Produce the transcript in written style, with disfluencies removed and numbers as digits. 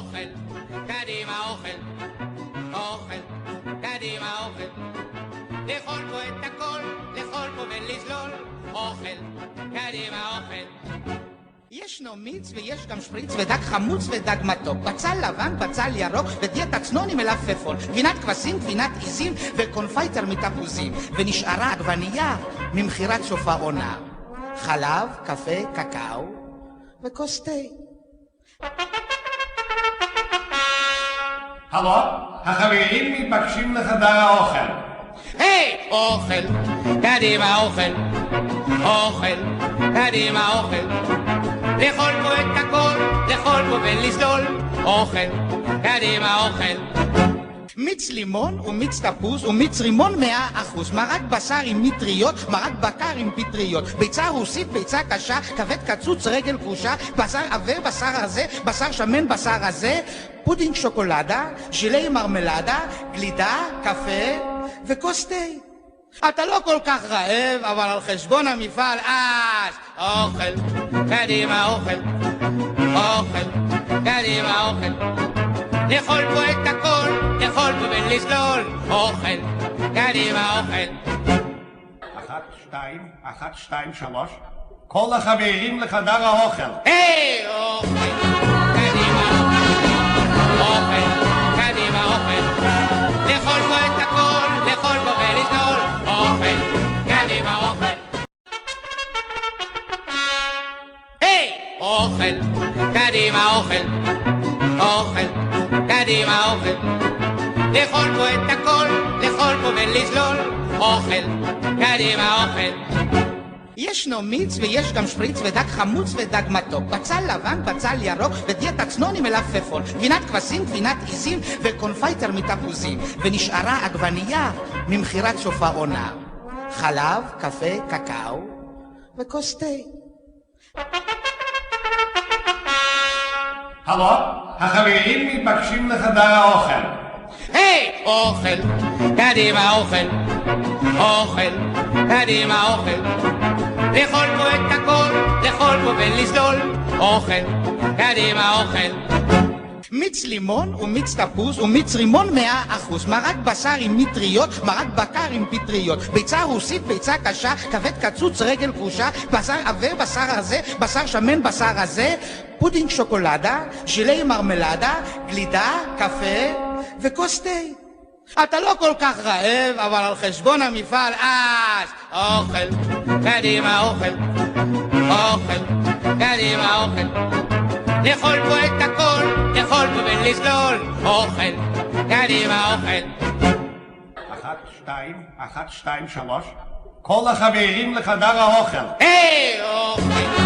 אוכל, קדימה אוכל, אוכל, קדימה אוכל. לאכול פה את הכל, לאכול פה ולזלול. אוכל, קדימה אוכל. ישנו מיץ ויש גם שפריץ ודג חמוץ ודג מתוק, בצל לבן, בצל ירוק ודיאטה צנון עם מלפפון, גבינת כבשים, גבינת עיזים וקונפייטר מתפוזים, ונשארה עגבנייה ממכירת סוף העונה. חלב, קפה, קקאו וכוס תה. הלו, החברים מתבקשים לחדר האוכל. היי, אוכל, קדימה אוכל, אוכל, קדימה אוכל. לאכול פה את הכל, לאכול פה ולזלול. אוכל, קדימה אוכל. מיץ לימון ומיץ תפוז ומיץ רימון 100%, מרק בשר עם מטריות, מרק בקר עם פטריות, ביצה רוסית, ביצה קשה, כבד קצוץ, רגל כרושה, בשר עבר, בשר הזה, בשר שמן, בשר הזה, פודינג שוקולדה, ז'ילי מרמלדה, גלידה, קפה וכוס תה. אתה לא כל כך רעב, אבל על חשבון המפעל, אוכל, קדימה אוכל, אוכל, קדימה אוכל. לאכול פה את הכל, לאכול פה ולסלול. אוכל, קדימה אוכל. 1, 2, 1, 2, 3. כל החברים לחדר האוכל. היי, אוכל, קדימה אוכל, אוכל, קדימה אוכל. לאכול פה את הכל, לאכול פה ולסלול. אוכל, קדימה אוכל. היי, אוכל, קדימה אוכל, אוכל, קדימה אוכל. לאכול פה את הכל, לאכול פה ולזלול. אוכל, קדימה אוכל. ישנו מיץ ויש גם שפריץ ודג חמוץ ודג מתוק, בצל לבן, בצל ירוק ודיאטה צנון עם מלפפון, גבינת כבשים, גבינת עיזים וקונפייטר מתפוזים, ונשארה עגבנייה ממכירת סוף העונה. חלב, קפה, קקאו וכוס תה. הלו, החברים מתבקשים לחדר האוכל. היי, אוכל, קדימה אוכל, אוכל, קדימה אוכל. לאכול פה את הכל, לאכול פה ולזלול. אוכל, קדימה אוכל. מיץ לימון ומיץ תפוז ומיץ רימון 100%, מרק בשר עם מטריות, מרק בקר עם פטריות, ביצה רוסית, ביצה קשה, כבד קצוץ, רגל כרושה, בשר עבר, בשר הזה, בשר שמן, בשר הזה, פודינג שוקולדה, ז'ילי מרמלדה, גלידה, קפה וכוס תה. אתה לא כל כך רעב, אבל על חשבון המפעל, אוכל, קדימה אוכל, אוכל, קדימה אוכל. לאכול פה את הכל, לאכול פה ולסלול. אוכל, קדימה אוכל. 1, 2, 1, 2, 3. כל החברים לחדר האוכל. היי, אוכל.